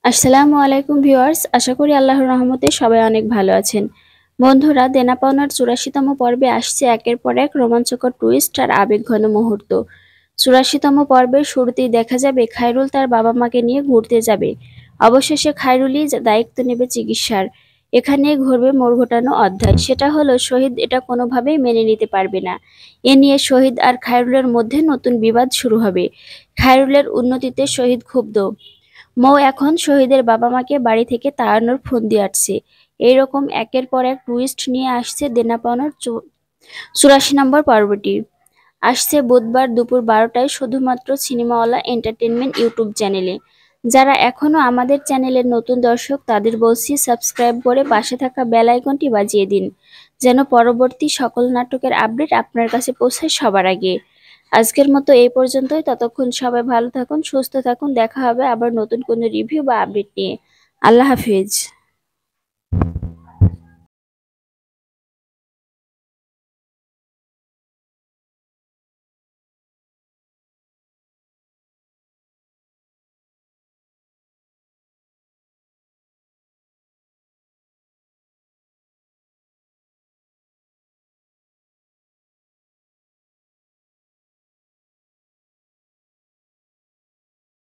আসসালামু আলাইকুম ভিউয়ার্স, আশা করি আল্লাহর রহমতে সবাই অনেক ভালো আছেন। বন্ধুরা, দেনা পাওনার ৮৪তম পর্বে আসছে একের পর এক রোমাঞ্চকর টুইস্ট আর আবেগঘন মুহূর্ত। ৮৪তম পর্বের শুরুতেই দেখা যাবে খায়রুল তার বাবা মাকে নিয়ে ঘুরতে যাবে। অবশেষে খায়রুলই দায়িত্ব নেবে চিকিৎসার। এখানেই ঘটবে মোড় ঘোটানো অধ্যায়, সেটা হলো শহীদ এটা কোনোভাবেই মেনে নিতে পারবে না। এ নিয়ে শহীদ আর খায়রুলের মধ্যে নতুন বিবাদ শুরু হবে। খায়রুলের উন্নতিতে শহীদ ক্ষুব্ধ। মৌ এখন শহীদের বাবা মাকে বাড়ি থেকে তাড়ানোর ফন্দি আঁটছে। এইরকম একের পর এক টুইস্ট নিয়ে আসছে দেনা পাওনার ৮৪ নম্বর পর্বটি। আসছে বুধবার দুপুর ১২টায় শুধুমাত্র সিনেমাওয়ালা এন্টারটেনমেন্ট ইউটিউব চ্যানেলে। যারা এখনো আমাদের চ্যানেলের নতুন দর্শক তাদের বলছি সাবস্ক্রাইব করে পাশে থাকা বেল আইকনটি বাজিয়ে দিন, যেন পরবর্তী সকল নাটকের আপডেট আপনার কাছে পৌঁছায় সবার আগে। আজকের মতো এই পর্যন্তই। ততক্ষণ সবাই ভালো থাকুন, সুস্থ থাকুন। দেখা হবে আবার নতুন কোনো রিভিউ বা আপডেট নিয়ে। আল্লাহ হাফিজ।